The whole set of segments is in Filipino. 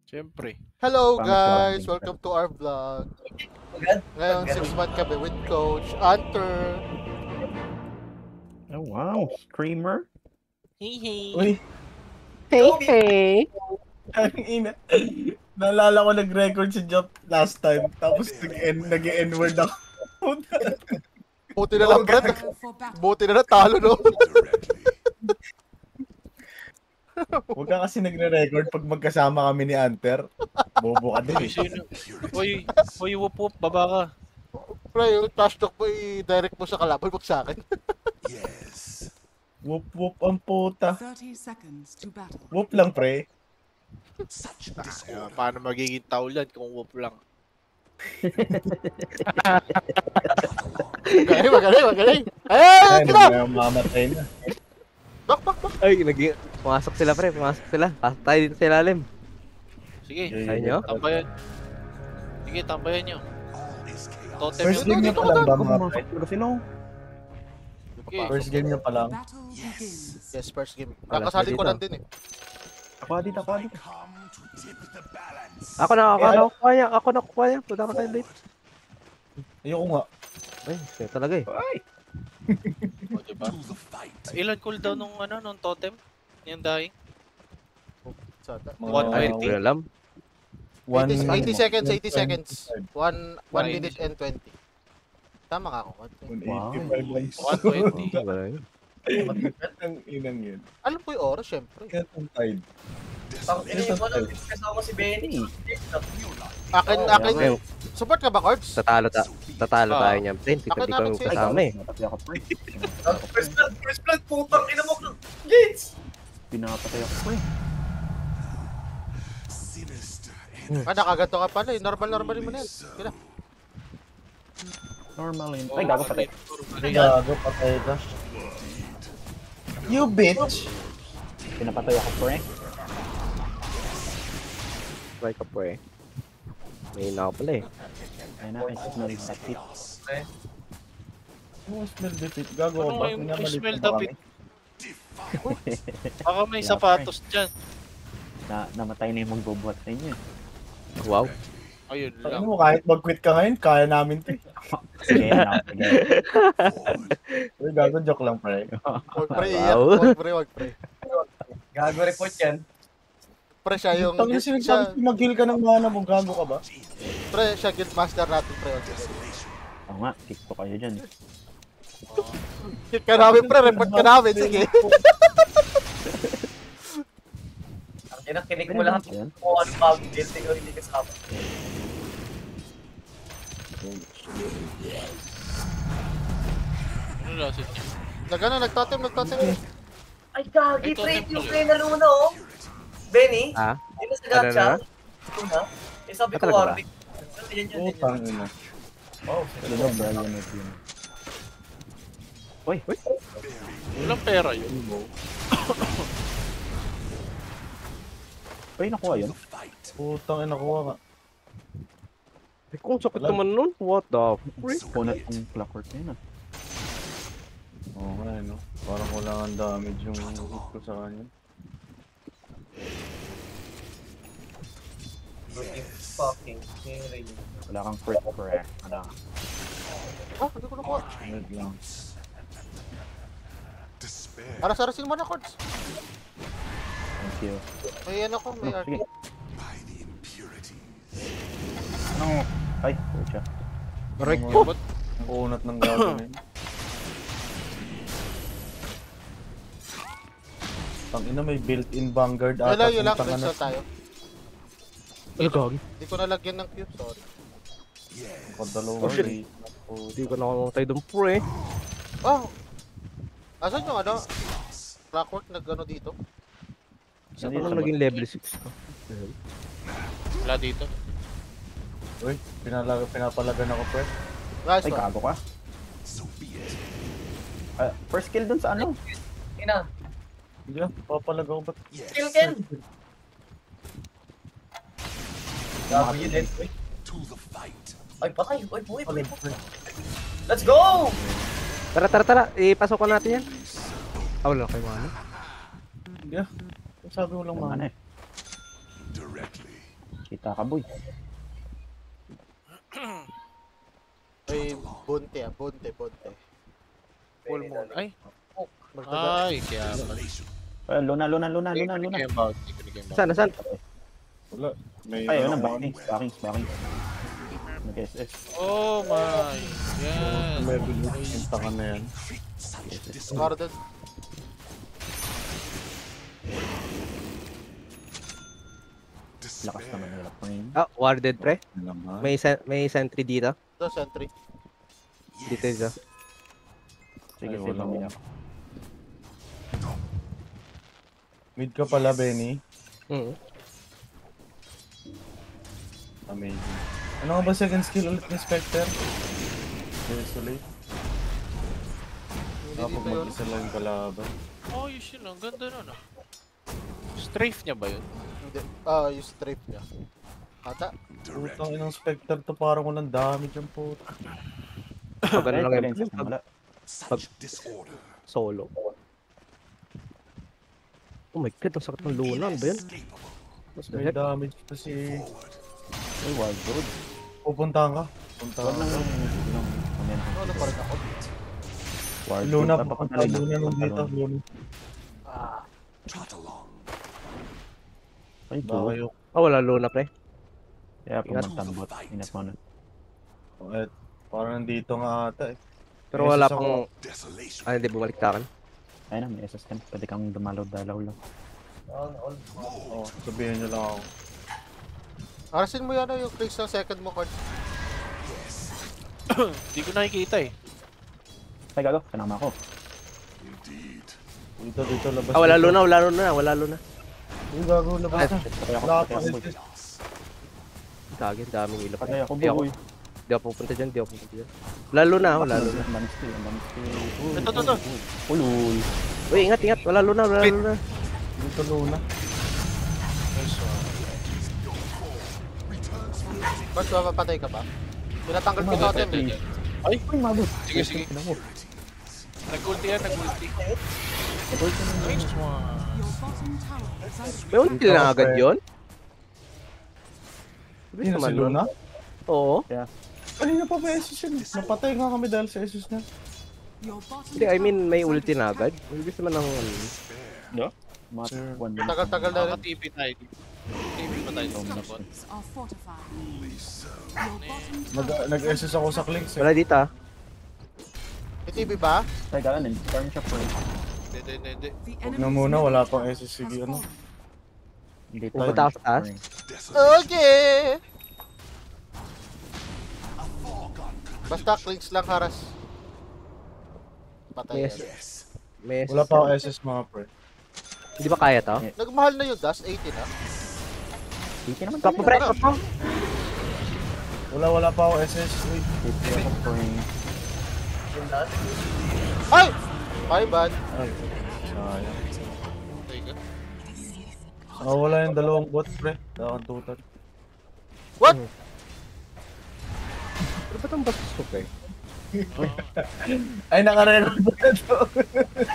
Siyempre. Hello Pangit guys! ka. Welcome to our vlog. Agad? Ngayon, 6-month kami with Coach Hunter. Oh, wow. Screamer? Hey, hey. Uy, Hey, hey. ang ina. Naalala ko nag-record si Jop last time. Tapos nag-N-word ako. Buti na lang, Brad. Buti na lang, talo, no? Huwag ka kasi nagre-record pag magkasama kami ni Hunter. Bobo ka din. Uy, sino? Uy, whoop whoop, baba ka. Pre, yung trash talk mo, i-direct mo sa kalaban, wag sa akin. Whoop whoop ang puta. 30 seconds to battle. Whoop lang pre. Paano magiging taulan kung whoop lang? Magaling. Ay, kita! Mamatay na. Bak. Ay, pumasok sila pre, pumasok sila. Pasok tayo dito sa ilalim. Sige, Ayaw nyo? tambayan. Sige, tambayan nyo. Totem First yun. game niya pa lang ba mga pre? Pumasok sila sino? Okay. First game niya pa lang. Battle begins. Yes, first game. Kakasali ko lang din eh. Ako dito. Ako nakukuha niya. Punta ka tayo late. Ayoko nga. Ay, siya talaga eh. O, diba? Ilan cooldown nung totem? Yung dying? Sada. Ay, 120. hindi ko alam. 80 seconds, 80 seconds. 1 One minute and 20. Tama ka ako. 120. Ang inang yun. Alam ko yung oras, syempre. Kaya itong tide. Kasama si Benny. Akin. Ayun, Support ka ba, Cords? Tatalo tayo niyan. Pre, hindi Akin ko namin si- kasama eh. Pinapatay ako, pre. First blood, putang ina mo. Gates! Pinapatay ako, pre. Nakaganto ka pala eh. Normal mo na yan. Kila. Normal yun. Ay, gago patay. Gago, patay ka. You bitch! Pinapatay ako, pre. Try ka pre. May hina ako pala eh. Ayun na, I smell effective. Ano smell defeat? Gago Ano ka ba? nga yung Minamalit smell mo ba David? kami? Baka may sapatos dyan. Namatay na yung magbubuhat sa inyo. Wow. Ayun Ano lang. mo, kahit mag-quit ka ngayon, kaya namin to. Sige, sige. Uy, gago, joke lang, pre. Wag pre, iyak. Wow. Wag pre. Gago report yan. Pre, siya yung... Tangin sinasabi ko, mag-heal ka ng mana mo, gago ka ba? Pre, siya guild master natin, pre. Oo nga, TikTok kayo dyan. Hit ka namin, pre. Report ka namin. Sige. Ang kinakinig mo lahat Yan. kung ano bagong guild, ikaw hindi kasama. Ano lasit niya? Nagtotem. Ay, gagi, Ito, pre, temple yung yun. play na Luna, oh. Benny, Ha? di ba sa gacha? Ano Luna? Eh, sabi ko, talaga ba? Warwick. Yan. Putang ina. Oh, Ano ba, Brian, ito yun? Uy, Walang pera yun. uy, nakuha yun. Putang ina, kuha ka. Eh, kung sakit naman nun, what the freak? Punat yung clockwork na yun ah. Oo nga, no? Parang wala ang damage yung hit ko sa kanya. fucking kidding. Wala kang crit, pre. Wala. Hindi ko nakuha. Wait lang. Aras-arasin mo na, Cords. Thank you. May ano ko, may art. Sige. Ano? Ay, pucha. Correct. Ang unat ng gago na yun. Tangina, may built-in vanguard ata. Yun lang. Putang ina. Rinso tayo. Ay, gagi. Hindi ko nalagyan ng cube, sorry. Kadalawa Oh, shit. rate. Hindi ko nakamatay doon pre. Oh! Asan yung ano? Clockwork nag-ano dito? Saan ko nang naging level 6 ko? Wala dito. Uy, pinapalagan ako, pre. Nice Ay, one. gago ka. First kill dun sa ano? Ina, Hindi ah, papalag ako ba't? kill Ken. Gago yun, eh. Ay, patay. Ay, buhay. Let's go! Tara. Ipasok ko natin yan. Wala kayo ano. Hindi ah. Sabi ko lang Yung ano mga. eh. Kita ka, boy. Ay, bunte ah, bunte. Full moon. Ay, Magtagal. ay, kaya pala. Luna. Saan? Wala. May Ay, yun ano, ang Bakings. Nag-SS. Oh my god. may bilis yung taka na yan. Guarded. Lakas naman nila. Pangin. Ah, warded pre. Naman. May sentry dito. Ito, sentry. Dito isa. Sige, Ay, sige. wala. Wala. Mid ka pala, Benny. Amazing. Ano nga ba second skill ulit ni Spectre? Desolate. Hindi Tapos dito yun. mag-isa lang yung kalaban. Oh, yun ang ganda nun ah. Strafe niya ba yun? Hindi. Yung strafe niya. Ata? Putang inang Spectre to, parang walang damage yung puta. Pag ano lang yung Wala. solo. Oh my god, ang sakit ng Luna. Ano ba yun? What the May heck? damage pa si... Ay, wild road. Pupuntahan ka. Puntahan Wag lang ka. Ano pa rin ako? Wild Luna, road. papunta Luna nung dito. Luna. Ay, Baka go. yung... Wala Luna pre. Kaya Ingat. pumatambot. Ingat mo na. Parang nandito nga ata eh. Pero May wala SS pang... hindi bumalik ka kan. Ayun na, may SS ka. Pwede kang dumalaw-dalaw lang. Oo, sabihin nyo lang ako. Arasin mo yan yung clicks ng second mo card. Hindi ko nakikita eh. Ay, gago. Kanama ko. Dito, labas. Wala dito. Wala Luna. Uy, gago, labas na. Patay ako. Wala Patay pa ako, boy. SS. Kagin, daming ilap. Patay ako, Di ako- boy. Di ako pupunta dyan. Wala Luna. Ang dami skill. Uy, Ito. Uy. Uy, ingat. Wala Luna. Dito, Luna. Nice one. Bas, mapapatay ka ba? Pinatanggal ko totem eh. Ay, Uy, mabot. sige. Nag-ulti yan. Your bottom tower is under May ulti na agad yun? Bilis Yun naman si nun. Luna? Oo. Kanina pa may SS yun. Napatay nga kami dahil sa SS niya. your bottom Hindi, I mean, may tower is ulti na under agad. Bilis naman ng... Mat, Sir. 1 minute. Tagal-tagal na rin. Naka-TP tayo. TP pa tayo sa sabot. structures are fortified. Your bottom tower Nag-SS ako sa clinks eh. Wala dito ah. May TV ba? Ay, galan eh. Farm shop ko. Hindi. The Huwag na enemy's muna, middle wala tower pang SS sige has ano. fallen. Hindi Pupunta ako sa taas. Okay! Basta clicks lang, Haras. Patay Yes. yan. May... Wala pa ako SS mga pre. Hindi ba kaya to? Nagmahal na yung gas, 80 na. Hindi naman Stop mo pre, stop mo! Wala pa ako SS. Wait. Hindi ako praying. Ay! My bad. Ay, sayang. Patay ka. Wala yung dalawang bot pre. Nakakantutan. What? Ano ba itong basis ko pre? Ay, nakarecord ba na to?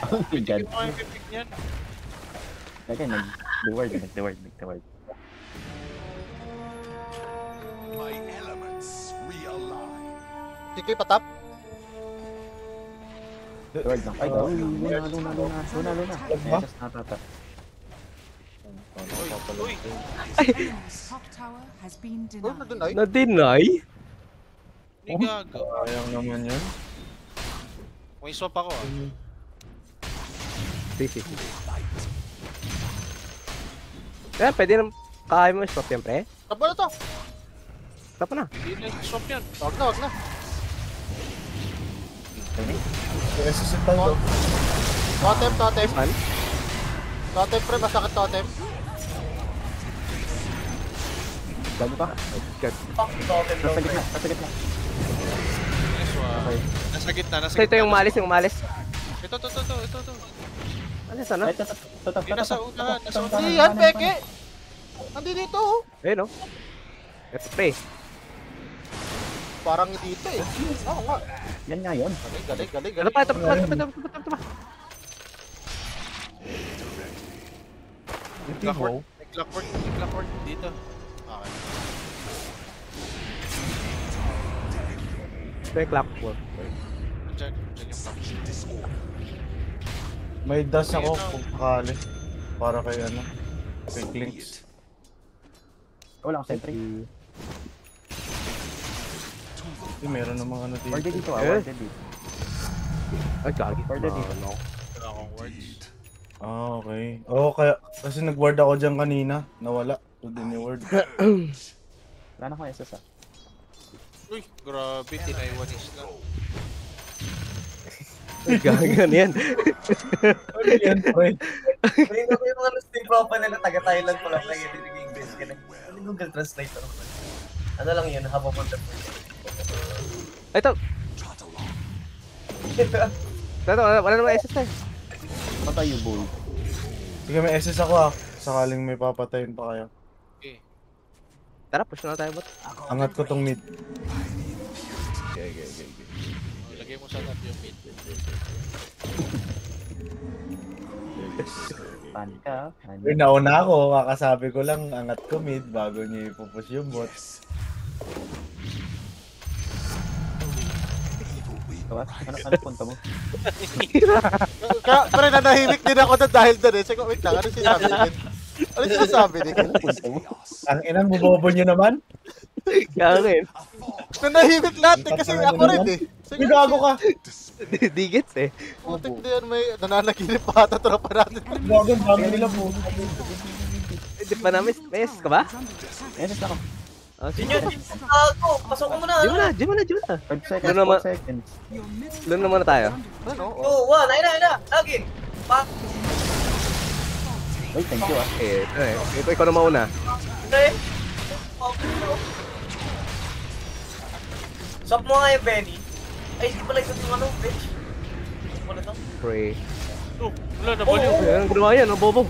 Oh my god. Ano yung pipick niyan? Lagay, nag-reward. Sige, patap. Reward lang. Ay, gago. Luna. Ba? SS natata. Uy! Enemy's top tower has been Oh, denied. nandun ay. Na-deny? Hindi gago. Sayang naman yun. May swap ako ah. Sige. Kaya pwede naman kaya mo stop yan pre? Tabo na to. Stop na. Hindi na swap yan. Wag na. SS yung tayo. Totem. Saan? Totem, pre. Masakit totem. Gago ka. God. Nasa gitna. Nice one. Nasa gitna. So ito yung umalis. Ito. Ano sana? Ay, Yung nasa unahan. Nasa unahan. Hindi yan, peke. Nandi dito, oh. Ayun oh. Ito pre. Parang dito eh. Oo nga. Yan nga yun. Galing. Ito pa. May clockwork dito. Okay. May clockwork. Diyan yung box. May dash ako kung sakali. Para kay ano. Kay Clinks. Wala akong sentry. Meron namang ano dito. Warded dito, Eh. warded dito. Ay, gagi. Warded dito. No. Wala akong words. Ah, okay. Oo, kaya kasi nag-ward ako dyan kanina. Nawala. So din yung ward. Wala na akong SS ah. Uy, grabe, tinaiwanis lang. Gagan yan. Ano yan, pre? Hindi ko yung ano Steam profile nila, taga-Thailand ko lang lagi, hindi nag-English ka na. Ano yung Google Translator ko? Ano lang yun, habang mo Ito. Ito, wala naman SS na. Patay yung bull. Sige, may SS ako ah. Sakaling may papatayin pa kayo. Okay. Tara, push na tayo bot. Angat ko tong mid. Lagay mo sa top yung mid. Pan ka. Uy, nauna ako. Kakasabi ko lang, angat ko mid bago niyo ipupush yung bot. Ano punta mo? Kaya, pero nanahimik din ako doon dahil doon eh. Sige, wait lang, ano sinabi din? Ano sinasabi din? Ano punta mo? Ang inang bubobo nyo naman. Gagawin. Nanahimik lahat eh, kasi ako rin eh. Sige, Uy, gago ka. Digits eh. putik na yan, may nananaginip pa ata tropa natin. Gago, ang dami nila po. Hindi pa namin. May SS ka ba? SS ako. Oh, Yun sige. yun, ako, pasok ko muna. Di mo na. 5 seconds, Doon naman. 4 seconds. Doon naman na tayo. Ano? 2, 1, ayun na, lagi. Pa, Wait, thank you ah. Eh, ito eh. Ikaw na mauna. pre. Swap mo nga yung Benny. Ay, di pala ito yung ano, bitch. Hindi mo na to. Pray. Oh, wala, nabaliw. Ay, ang ginawa yan, ang bobo.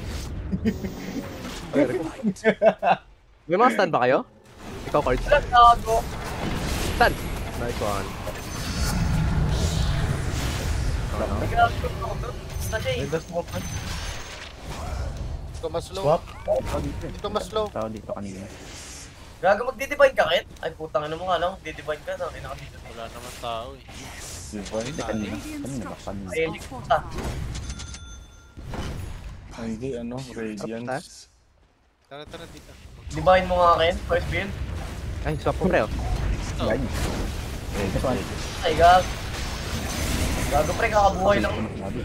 May mga stand ba kayo? Ikaw, Cards. Wala, gago. Stand. Nice one. May gago ako to. Basta siya eh. May dash mo pa. Ito mas slow. Swap. Oh, dito eh. Ito mas slow. Tao dito kanina. Gago, magdi-divine ka, Ket? Ay, putang ina mo nga lang, magdi-divine ka, sabi na dito. Wala naman tao eh. Hindi kanina. Kanina ba? Kanina. Ay, hindi puta. Hindi, ano, Radiance. Tara dito. Divine mo nga, Ken, first build. Ay, swap ko pre. Yan. This one. Ay, gago. Gago, pre, kakabuhay lang. Grabe.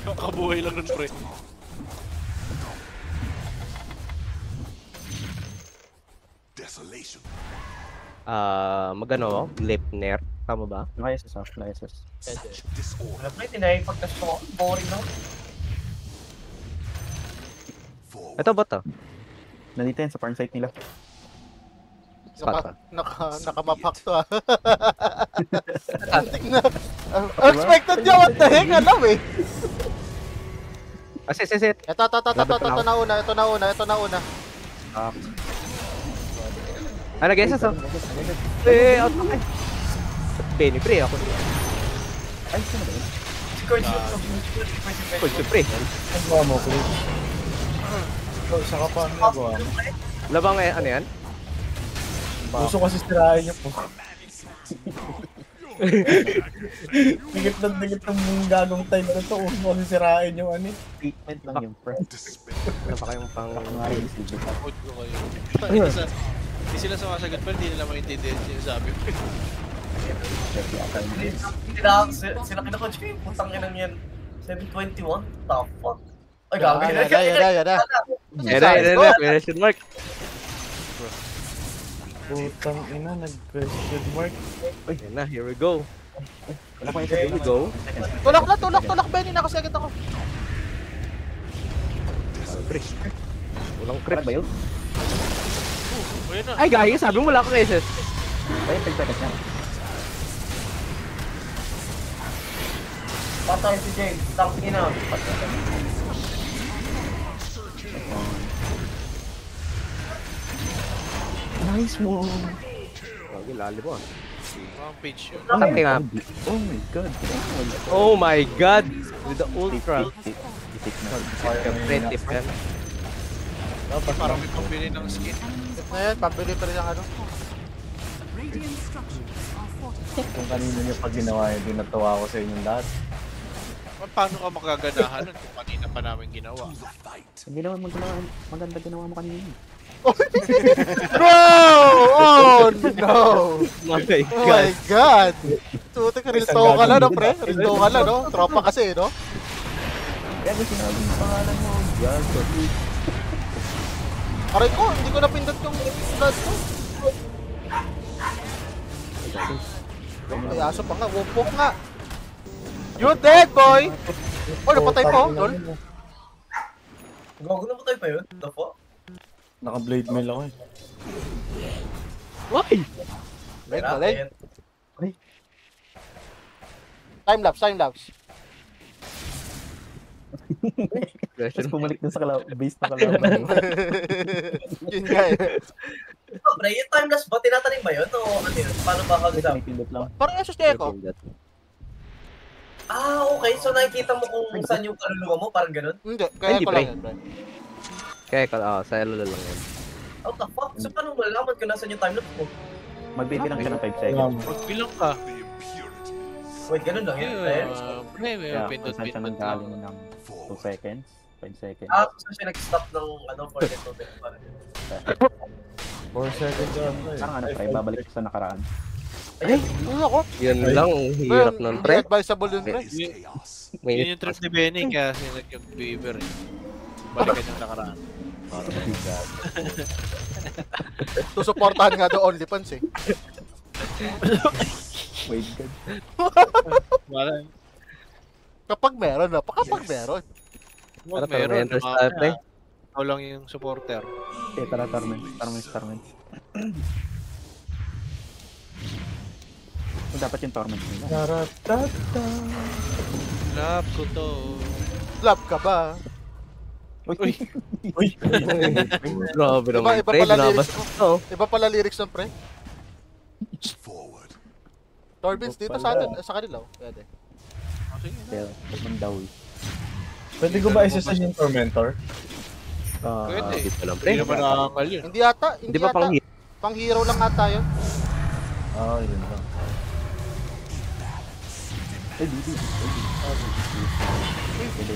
Kabuhay lang nun, pre. Desolation. Magano, Lipner. Tama ba? Naka-SS ah. Naka-SS. Wala, pre, tinay-pagtas ko. Boring lang. Ito ba to? Nandito yan sa farm site nila. Nakamap-hack to ah. Putik na. Unexpected niya, what the heck? Alam eh. Sit. Ito na una. Ah, Nag-SS oh. Out na kayo. Penny pre ako. ay, sino ba yun? Si Kurt, Cold pre. Ang gawa mo, please. Oh, saka pa ano nagawa mo? Labang ano yan? Gusto kasi sirain niyo po. Dikit ng gagong time na to. Gusto kasi sirain yung ano. Treatment lang yung pre. Ano pa kayong pang... Hold ko kayo. Hindi sila sumasagot pero hindi nila maintindihan yung sinasabi ko. sila kinakotch ko yung putang inang yan. 721? The fuck? Ay, gago. Yan na. Yan, question mark. Putang ina, nag-question mark. Yan na, here we go. Wala ko Here we go. Tulak, Benny, nakasagad ako. Pre. Walang Ano creep. ba yun? Ayun na. Ay, gaya, sabi mo wala kang SS. Ayun, 5 seconds yan. Patay si James. Tang ina. Nice one! Lagi, lalim mo. Wrong page yun. Something up. Oh my god. Oh my god! With the ultra. Titik na. Pretty yan. Parang may pambili ng skin. Na yan, pabili pa rin ang ano. Radiant structures are fortified. Kung kanino niyo pa ginawa yun, dinatawa ko sa inyong lahat. Paano ka magaganahan nun kung kanina pa namin ginawa? Maganda ginawa mo kanina. No! Oh no! My Oh my God. God! Tutik, real talk ka lang, no, pre? Real talk ka lang, no? Tropa kasi, no? Kaya gusto sinabi yung pangalan mo. Yan, sorry. Aray ko, hindi ko napindot yung blood ko. Ay, aso pa nga, wupok nga. You dead, boy! Oh, napatay po, lol. Gago na ba tayo pa yun? The fuck? Naka-blade mail ako eh. Why? Leg, Tara, leg. ayan. Time-lapse, time-lapse. Tapos bumalik dun sa base na kalaban. Yun nga eh. Oh, pre, yung timeless ba? Tinatanim ba yun? O ano yun? Paano ba kagam? Pinipindot lang. Parang yung suste ko. Ah, okay. So nakikita mo kung saan yung kaluluwa mo? Parang ganun? Hindi, kaya Hindi, ko lang yan, pre. Kaya sa LOL lang yan. What the fuck? So paano malalaman kung nasan yung timelapse mo? Magbibilang ka ng 5 seconds. Bilang ka. Wait, ganun lang yun. Eh? Pre, may Kaya kung saan siya pindot-pindot nanggaling lang. ng 2 seconds, 5 seconds. Ah, so siya nag-stop ng ano for the total. Parang 4 seconds yan. Parang ano, pre, babalik sa nakaraan. Ano ako? Yun lang, ang hirap nun, Hindi pre. advisable yun, pre. Yun yung trip ni Benny kaya sinag yung Beaver eh. Balikan yung nakaraan. Susuportahan nga doon OnlyFans eh. Wait, God. Wala. Kapag meron na, kapag meron. Wag Para meron. tormentors tayo, pre. Ikaw lang yung supporter. Okay, tara, Torment. Torment. So, dapat yung Torment nila. Taratata. Love ko to. Love ka ba? Uy! Uy! Grabe naman, Iba pre. pala Binabas lyrics mo. to. Iba pala lyrics ng pre. Torbins dito sa atin, sa kanila. Pwede. Pero, ang daw. Pwede ko ba isa yung Tormentor? Pwede. Dito lang, pre. Hindi naman nakakal yun. Hindi yata, Hindi ba pang pang hero lang ata yun. Yun lang. Ay, Bibi. Pwede.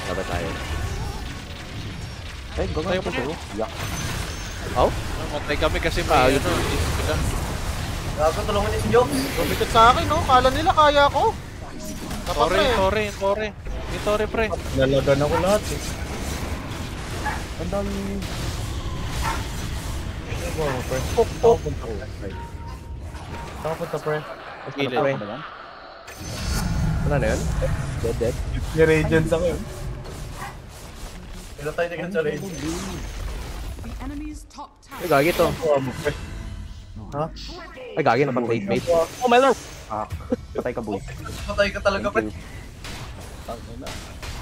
Dapat tayo. Ay, gawin Tayo ko mo to. Yak. Matay kami kasi may ano. Sila. gago, tulungan niya si Jokes. Lumikit sa akin, no? Kala nila kaya ko. Kapag Tore. Yung Tore, pre. Nalagan ako lahat eh. Ang dami. Ano ba ako, pre? Ako punta, pre. Ako punta, pre. Gilid. Pre. Wala na yun? Dead. May Radiance ako yun. Kailan tayo tignan sa raid? The enemy's top Ay, tower. gagi to. Ako mo, pre. Ha? Ay, gagi na pag-trade mate. Oh, my lord! Ah, patay ka, boy. Patay ka talaga, pre. Tangin na.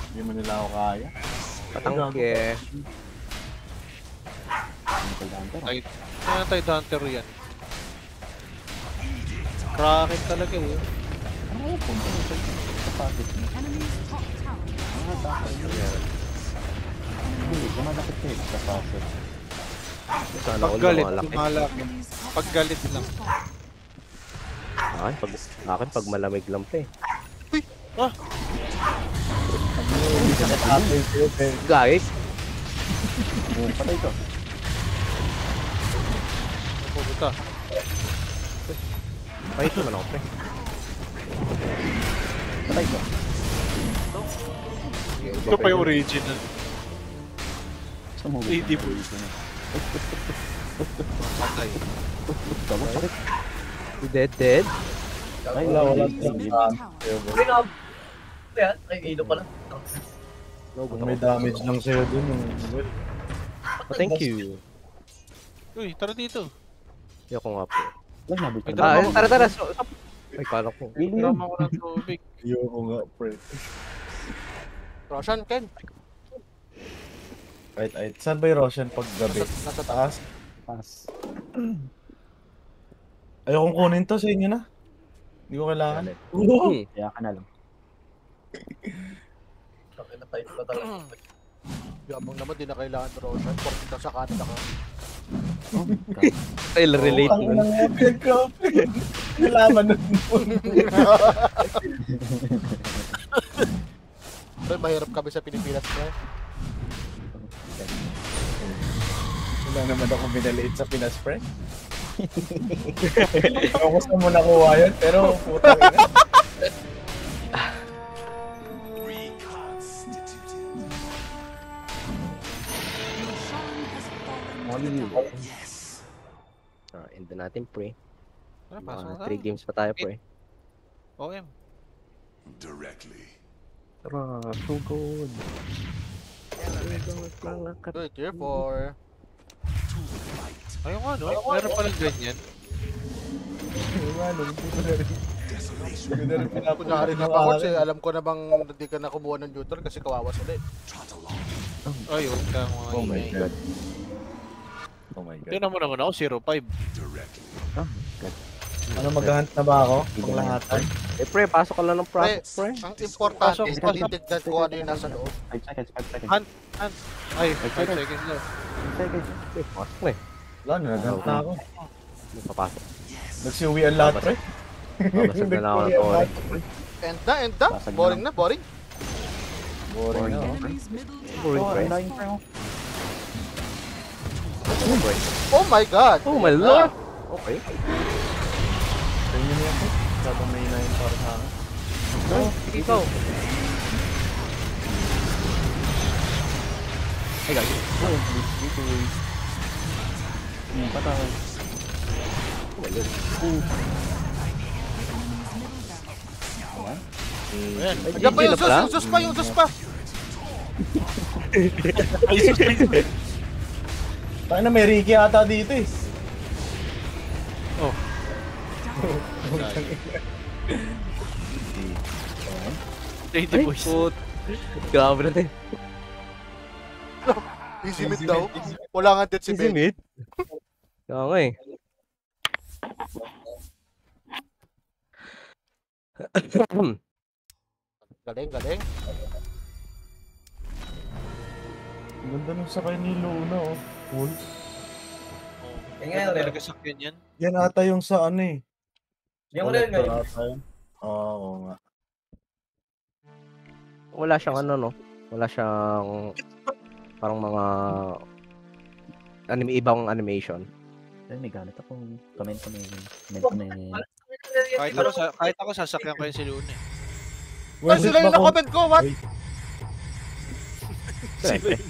Hindi mo nila ako kaya. Patangke. Kaya tayo Hunter yan. Kraken talaga eh. The enemy's top tower. Hindi, kumalakit kayo sa pasok. Sana all Paggalit, lumalaki. lumalaki. Enemy's top Paggalit lang. Akin, pag malamig lang pa eh. Atay sa'yo, pre. Guys, Patay ko. Pupunta. pahit naman ako, pre. Patay ko. Ito pa yung original. Sumuwi. Hindi po. Patay. Dead. Ay, Wala. tower. Pre, na. Yan, ay, ilo pala. May damage lang sa'yo dun. Well, Oh, thank you. Uy, tara dito. Ayoko nga po. Wala, nabit Ay, ka na. Tara. Ay, kala ko. Drama ko ng tubig. ayoko nga, pre. Roshan, Ken. Ay. Saan ba yung Roshan pag gabi? Nasa taas. Pass. Ayokong kunin to sa inyo na. Hindi ko kailangan. Kaya ka na lang. Kailan tayo pa talaga. Yabang naman, di na kailangan Roshan. Porkita sa Canada ka. I'll relate Ang nun. lang pinag-crapping. Nalaman nun. Pre, mahirap kami sa Pilipinas, pre. Wala naman ako binaliit sa Pinas, pre. Ako sa mo nakuha yun, pero putang ina. End na natin, pre. Ano, pasok na 3 tayo. games pa tayo, pre. OM. Directly. Tara, so good. Good, tier 4. Ayun nga, no? Meron palang ganyan. Wala nun, hindi ko na rin. Hindi ko na rin Kunwari na ako kasi alam ko na bang hindi ka na kumuha ng tutor kasi kawawas ulit. Ayun, kaya mga Oh my ingay. god. Oh my god. Tingnan mo naman ako, 0-5. Directly. Oh my god. Ano, maghahunt na ba ako? Pang lahatan? Eh, pre, pasok ka lang ng Pre, profit, pre. ang importante, Pasok, pasok. tinitignan ko ano yung nasa loob. 5 seconds, 5 seconds. Han- Ay, 5 seconds. seconds lang. 5 seconds. Eh, pasok na eh. Wala, naghahunt na ako. Hindi papasok. Nagsiuwi ang lahat, pre. Babasag na lang ako ng tore. End na. Basag Boring na. na, boring. Boring na, oh. Boring, pre. Oh my god! Oh my lord! Okay. Sa inyo niya po. Sabang may inayin para sa akin. Ikaw. Ay, guys. Patay. Oh my lord. Ayan. Andiyan pa yung sus, yung sus pa. Tayo na, may Ricky ata dito eh. Oh. Lady Ay, boys. put. Grabe natin. Easy mid daw. Wala nga dead si Easy Ben. mid. Kaya nga eh. Galing. Ang ganda nung sakay ni Luna, oh. Cool. Yan nga yun, Talaga sakyan yan. Yan ata yung sa ano eh. Yan ko na yun Collector ngayon. ata yun. Oo nga. Wala siyang ano, no? Wala siyang parang mga ibang animation. Ay, may galit ako. Comment ko na yun. Kahit ako sasakyan ko yung si Luna eh. Ay, sila yung na-comment ko, what? Siyempre.